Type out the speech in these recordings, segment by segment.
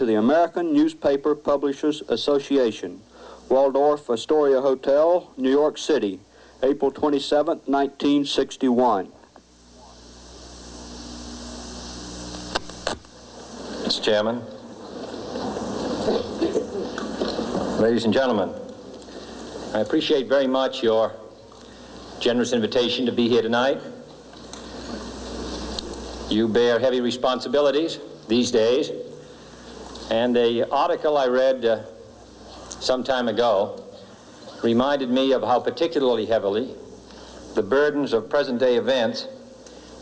to the American Newspaper Publishers Association, Waldorf Astoria Hotel, New York City, April 27, 1961. Mr. Chairman, ladies and gentlemen, I appreciate very much your generous invitation to be here tonight. You bear heavy responsibilities these days, and an article I read some time ago reminded me of how particularly heavily the burdens of present-day events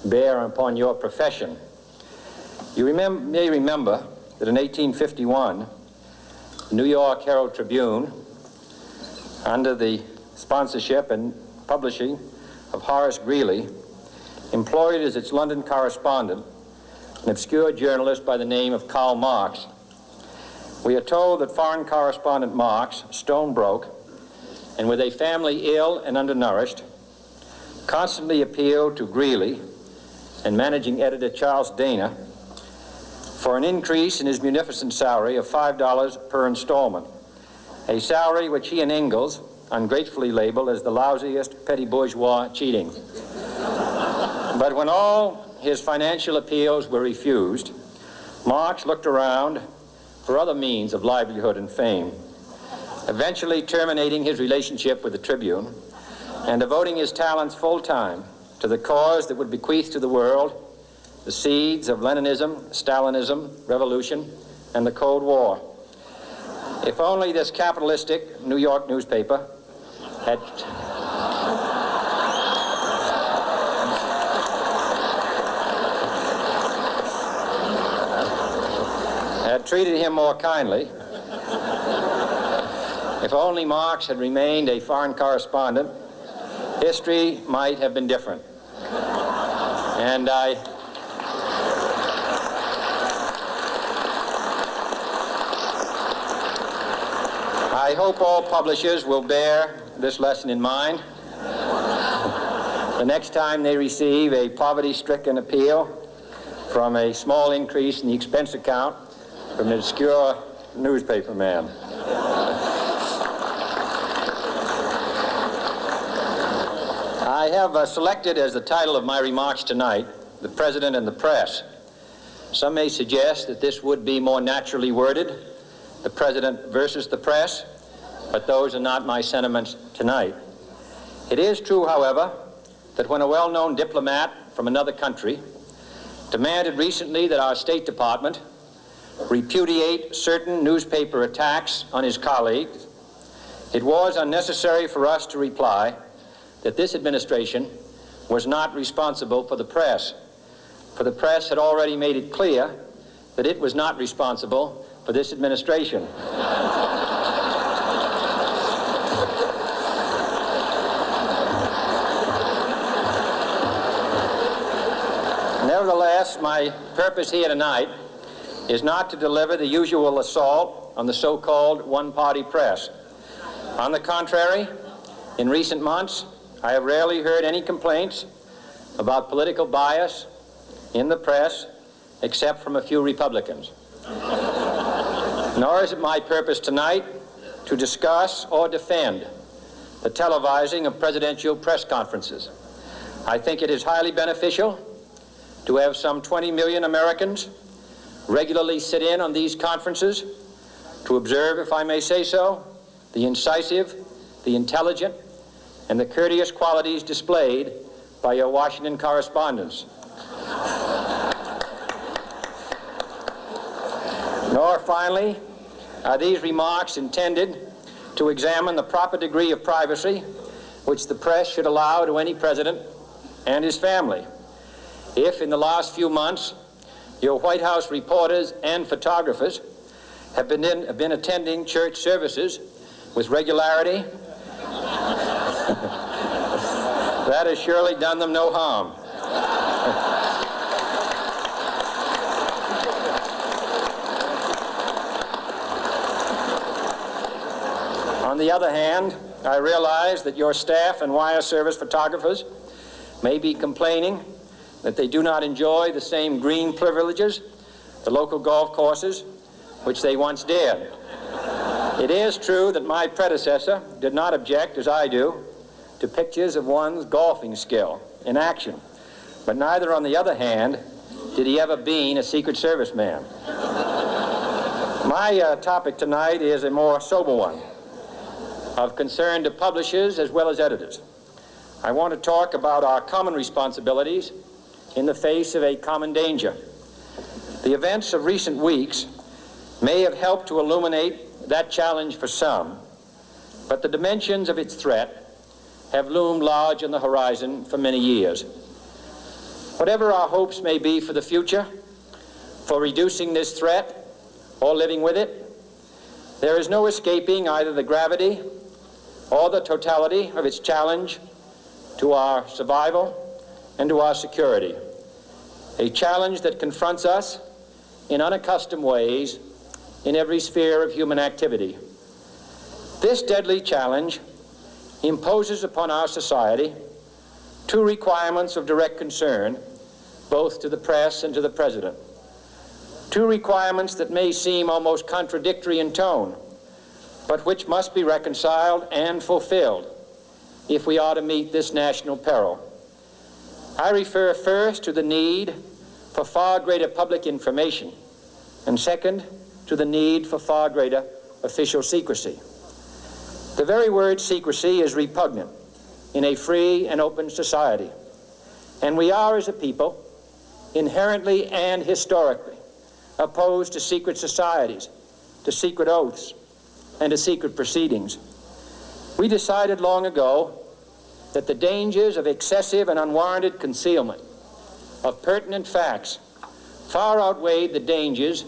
bear upon your profession. You may remember that in 1851, the New York Herald Tribune, under the sponsorship and publishing of Horace Greeley, employed as its London correspondent an obscure journalist by the name of Karl Marx. We are told that foreign correspondent Marx, stone broke, and with a family ill and undernourished, constantly appealed to Greeley and managing editor Charles Dana for an increase in his munificent salary of $5 per installment, a salary which he and Ingalls ungratefully labeled as the lousiest petty bourgeois cheating. But when all his financial appeals were refused, Marx looked around for other means of livelihood and fame, eventually terminating his relationship with the Tribune and devoting his talents full-time to the cause that would bequeath to the world the seeds of Leninism, Stalinism, revolution, and the Cold War. If only this capitalistic New York newspaper had treated him more kindly, if only Marx had remained a foreign correspondent, history might have been different. And I hope all publishers will bear this lesson in mind the next time they receive a poverty-stricken appeal from a small increase in the expense account from an obscure newspaper man. I have selected as the title of my remarks tonight, "The President and the Press." Some may suggest that this would be more naturally worded, "The President versus the Press," but those are not my sentiments tonight. It is true, however, that when a well-known diplomat from another country demanded recently that our State Department repudiate certain newspaper attacks on his colleagues, it was unnecessary for us to reply that this administration was not responsible for the press, for the press had already made it clear that it was not responsible for this administration. Nevertheless, my purpose here tonight is not to deliver the usual assault on the so-called one-party press. On the contrary, in recent months, I have rarely heard any complaints about political bias in the press, except from a few Republicans. Nor is it my purpose tonight to discuss or defend the televising of presidential press conferences. I think it is highly beneficial to have some 20 million Americans regularly sit in on these conferences to observe, if I may say so, the incisive, the intelligent, and the courteous qualities displayed by your Washington correspondents. Nor, finally, are these remarks intended to examine the proper degree of privacy which the press should allow to any president and his family. If, in the last few months, your White House reporters and photographers have been attending church services with regularity, that has surely done them no harm. On the other hand, I realize that your staff and wire service photographers may be complaining that they do not enjoy the same green privileges, the local golf courses, which they once did. It is true that my predecessor did not object, as I do, to pictures of one's golfing skill in action, but neither, on the other hand, did he ever be a Secret Service man. My topic tonight is a more sober one, of concern to publishers as well as editors. I want to talk about our common responsibilities in the face of a common danger. The events of recent weeks may have helped to illuminate that challenge for some, but the dimensions of its threat have loomed large on the horizon for many years. Whatever our hopes may be for the future, for reducing this threat or living with it, there is no escaping either the gravity or the totality of its challenge to our survival and to our security. A challenge that confronts us in unaccustomed ways in every sphere of human activity. This deadly challenge imposes upon our society two requirements of direct concern, both to the press and to the President. Two requirements that may seem almost contradictory in tone, but which must be reconciled and fulfilled if we are to meet this national peril. I refer first to the need for far greater public information, and second, to the need for far greater official secrecy. The very word secrecy is repugnant in a free and open society, and we are, as a people, inherently and historically opposed to secret societies, to secret oaths, and to secret proceedings. We decided long ago that the dangers of excessive and unwarranted concealment of pertinent facts far outweighed the dangers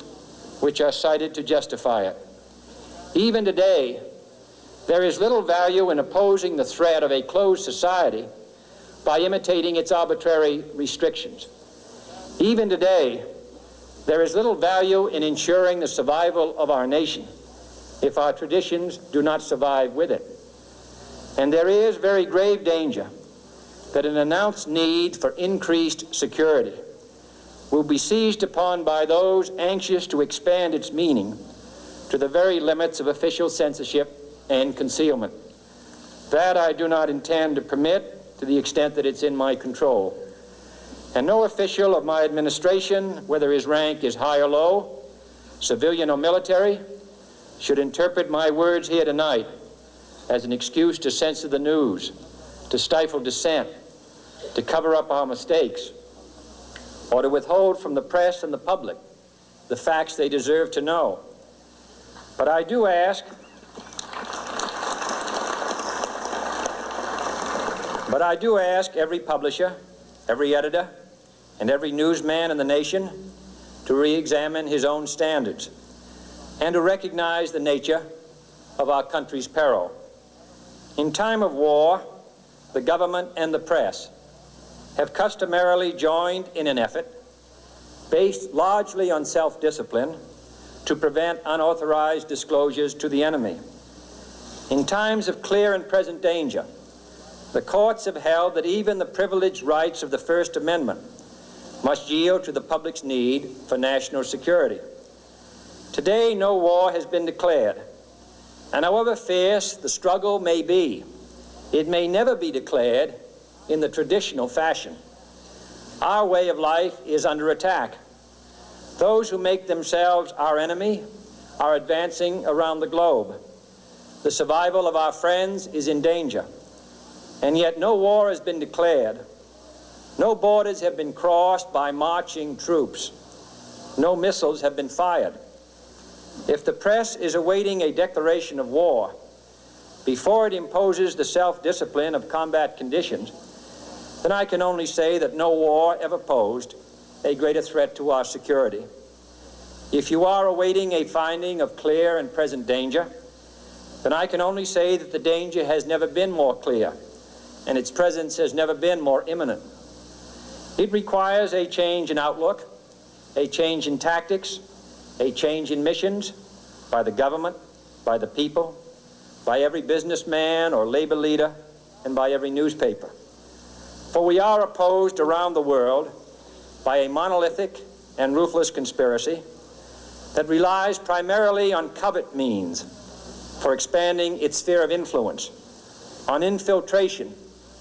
which are cited to justify it. Even today, there is little value in opposing the threat of a closed society by imitating its arbitrary restrictions. Even today, there is little value in ensuring the survival of our nation if our traditions do not survive with it. And there is very grave danger that an announced need for increased security will be seized upon by those anxious to expand its meaning to the very limits of official censorship and concealment. That I do not intend to permit to the extent that it's in my control. And no official of my administration, whether his rank is high or low, civilian or military, should interpret my words here tonight as an excuse to censor the news, to stifle dissent, to cover up our mistakes, or to withhold from the press and the public the facts they deserve to know. But I do ask every publisher, every editor, and every newsman in the nation to re-examine his own standards and to recognize the nature of our country's peril. In time of war, the government and the press have customarily joined in an effort based largely on self-discipline to prevent unauthorized disclosures to the enemy. In times of clear and present danger, the courts have held that even the privileged rights of the First Amendment must yield to the public's need for national security. Today, no war has been declared, and however fierce the struggle may be, it may never be declared in the traditional fashion. Our way of life is under attack. Those who make themselves our enemy are advancing around the globe. The survival of our friends is in danger, and yet no war has been declared. No borders have been crossed by marching troops. No missiles have been fired. If the press is awaiting a declaration of war before it imposes the self-discipline of combat conditions, then I can only say that no war ever posed a greater threat to our security. If you are awaiting a finding of clear and present danger, then I can only say that the danger has never been more clear, and its presence has never been more imminent. It requires a change in outlook, a change in tactics, a change in missions by the government, by the people, by every businessman or labor leader, and by every newspaper. For we are opposed around the world by a monolithic and ruthless conspiracy that relies primarily on covert means for expanding its sphere of influence, on infiltration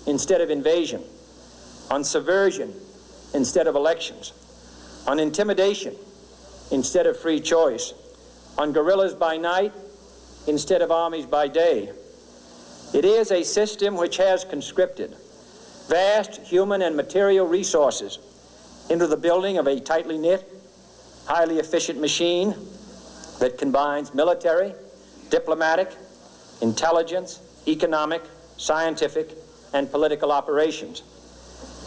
instead of invasion, on subversion instead of elections, on intimidation instead of free choice, on guerrillas by night instead of armies by day. It is a system which has conscripted vast human and material resources into the building of a tightly knit, highly efficient machine that combines military, diplomatic, intelligence, economic, scientific, and political operations.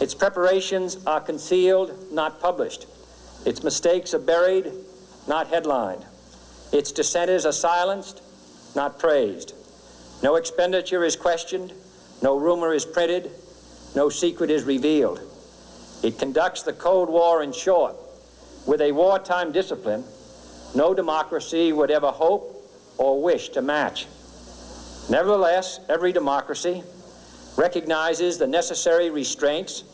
Its preparations are concealed, not published. Its mistakes are buried, not headlined. Its dissenters are silenced, not praised. No expenditure is questioned, no rumor is printed, no secret is revealed. It conducts the Cold War, in short, with a wartime discipline no democracy would ever hope or wish to match. Nevertheless, every democracy recognizes the necessary restraints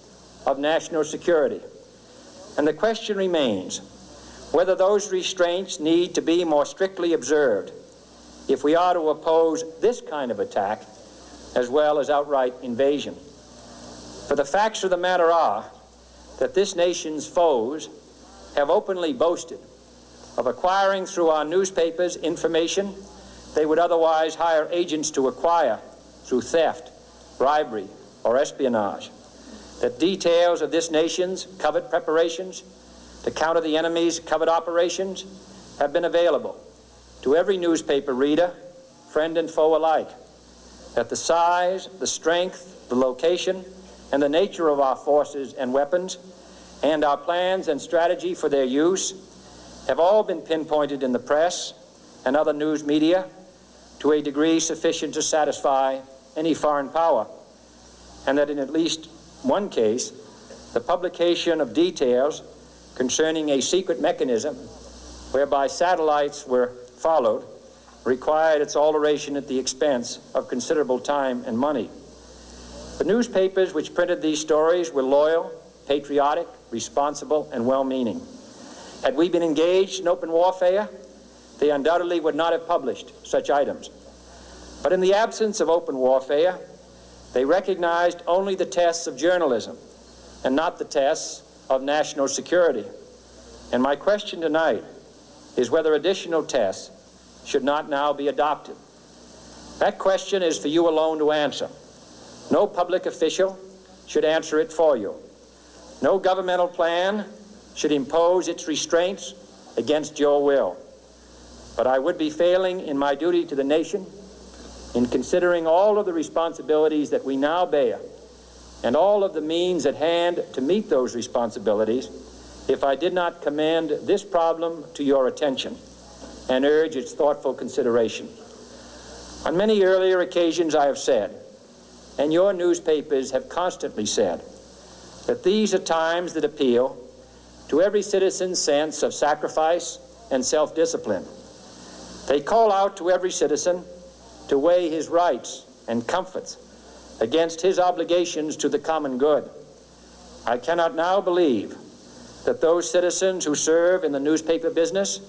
of national security. And the question remains whether those restraints need to be more strictly observed if we are to oppose this kind of attack as well as outright invasion. For the facts of the matter are that this nation's foes have openly boasted of acquiring through our newspapers information they would otherwise hire agents to acquire through theft, bribery, or espionage. That details of this nation's covert preparations to counter the enemy's covert operations have been available to every newspaper reader, friend and foe alike. That the size, the strength, the location, and the nature of our forces and weapons, and our plans and strategy for their use, have all been pinpointed in the press and other news media to a degree sufficient to satisfy any foreign power, and that in at least one case, the publication of details concerning a secret mechanism whereby satellites were followed required its alteration at the expense of considerable time and money. The newspapers which printed these stories were loyal, patriotic, responsible, and well-meaning. Had we been engaged in open warfare, they undoubtedly would not have published such items. But in the absence of open warfare, they recognized only the tests of journalism and not the tests of national security. And my question tonight is whether additional tests should not now be adopted. That question is for you alone to answer. No public official should answer it for you. No governmental plan should impose its restraints against your will. But I would be failing in my duty to the nation in considering all of the responsibilities that we now bear and all of the means at hand to meet those responsibilities if I did not commend this problem to your attention and urge its thoughtful consideration. On many earlier occasions I have said, and your newspapers have constantly said, that these are times that appeal to every citizen's sense of sacrifice and self-discipline. They call out to every citizen to weigh his rights and comforts against his obligations to the common good. I cannot now believe that those citizens who serve in the newspaper business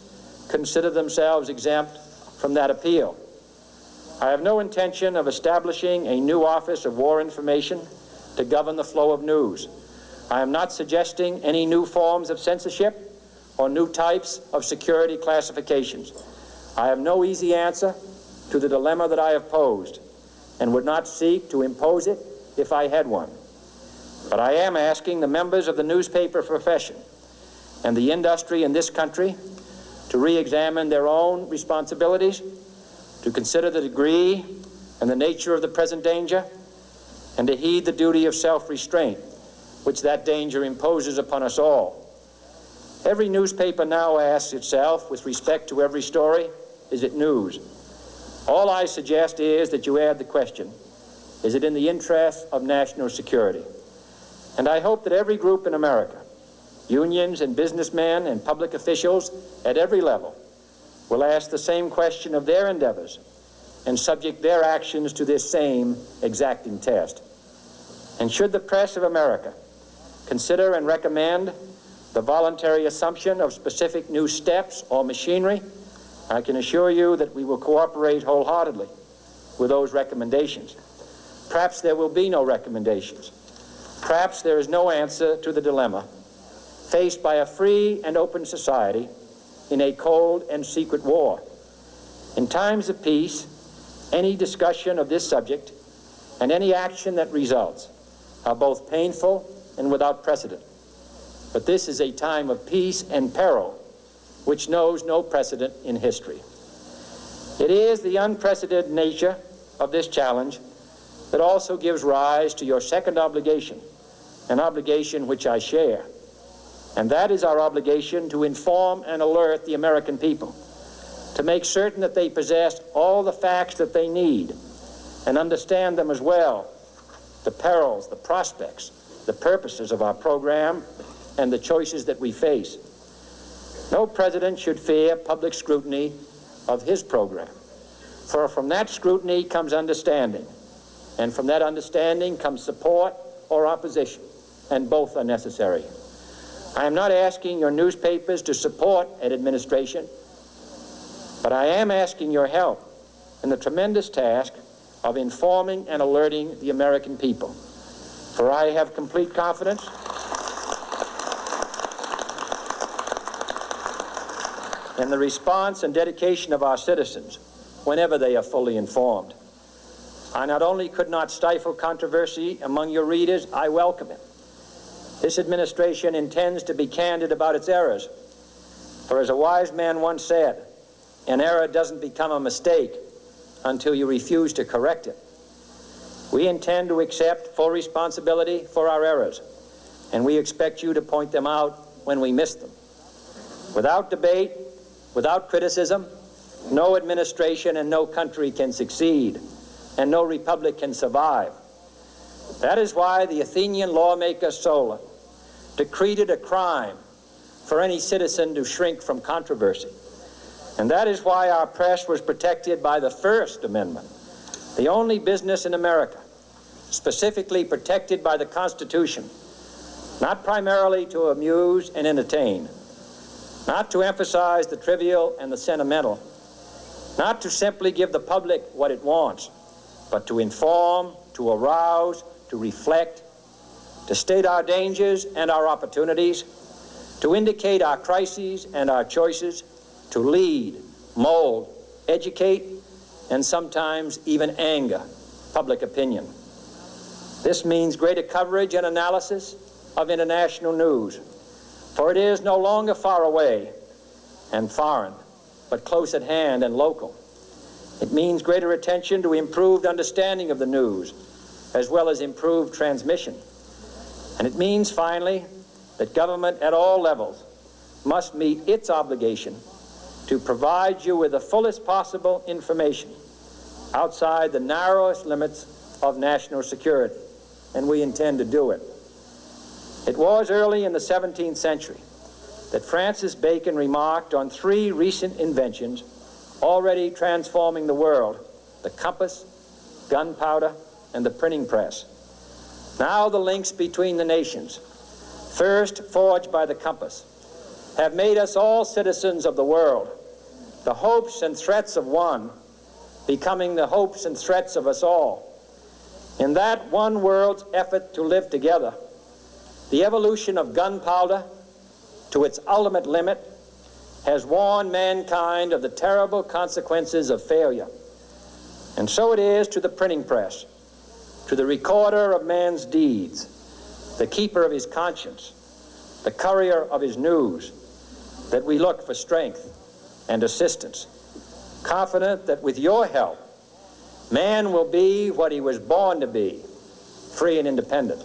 consider themselves exempt from that appeal. I have no intention of establishing a new Office of War Information to govern the flow of news. I am not suggesting any new forms of censorship or new types of security classifications. I have no easy answer to the dilemma that I have posed and would not seek to impose it if I had one. But I am asking the members of the newspaper profession and the industry in this country to re-examine their own responsibilities, to consider the degree and the nature of the present danger, and to heed the duty of self-restraint which that danger imposes upon us all. Every newspaper now asks itself, with respect to every story, is it news? All I suggest is that you add the question, is it in the interest of national security? And I hope that every group in America, unions and businessmen and public officials at every level, will ask the same question of their endeavors and subject their actions to this same exacting test. And should the press of America consider and recommend the voluntary assumption of specific new steps or machinery, I can assure you that we will cooperate wholeheartedly with those recommendations. Perhaps there will be no recommendations. Perhaps there is no answer to the dilemma faced by a free and open society in a cold and secret war. In times of peace, any discussion of this subject and any action that results are both painful and without precedent. But this is a time of peace and peril which knows no precedent in history. It is the unprecedented nature of this challenge that also gives rise to your second obligation, an obligation which I share, and that is our obligation to inform and alert the American people, to make certain that they possess all the facts that they need and understand them as well, the perils, the prospects, the purposes of our program, and the choices that we face. No president should fear public scrutiny of his program, for from that scrutiny comes understanding, and from that understanding comes support or opposition, and both are necessary. I am not asking your newspapers to support an administration, but I am asking your help in the tremendous task of informing and alerting the American people. For I have complete confidence in the response and dedication of our citizens whenever they are fully informed. I not only could not stifle controversy among your readers, I welcome it. This administration intends to be candid about its errors. For as a wise man once said, an error doesn't become a mistake until you refuse to correct it. We intend to accept full responsibility for our errors, and we expect you to point them out when we miss them. Without debate, without criticism, no administration and no country can succeed, and no republic can survive. That is why the Athenian lawmaker Solon decreed it a crime for any citizen to shrink from controversy. And that is why our press was protected by the First Amendment, the only business in America specifically protected by the Constitution, not primarily to amuse and entertain, not to emphasize the trivial and the sentimental, not to simply give the public what it wants, but to inform, to arouse, to reflect, to state our dangers and our opportunities, to indicate our crises and our choices, to lead, mold, educate, and sometimes even anger public opinion. This means greater coverage and analysis of international news, for it is no longer far away and foreign, but close at hand and local. It means greater attention to improved understanding of the news, as well as improved transmission. And it means, finally, that government at all levels must meet its obligation to provide you with the fullest possible information outside the narrowest limits of national security, and we intend to do it. It was early in the 17th century that Francis Bacon remarked on three recent inventions already transforming the world: the compass, gunpowder, and the printing press. Now the links between the nations, first forged by the compass, have made us all citizens of the world, the hopes and threats of one becoming the hopes and threats of us all. In that one world's effort to live together, the evolution of gunpowder to its ultimate limit has warned mankind of the terrible consequences of failure. And so it is to the printing press, to the recorder of man's deeds, the keeper of his conscience, the courier of his news, that we look for strength and assistance, confident that with your help, man will be what he was born to be, free and independent.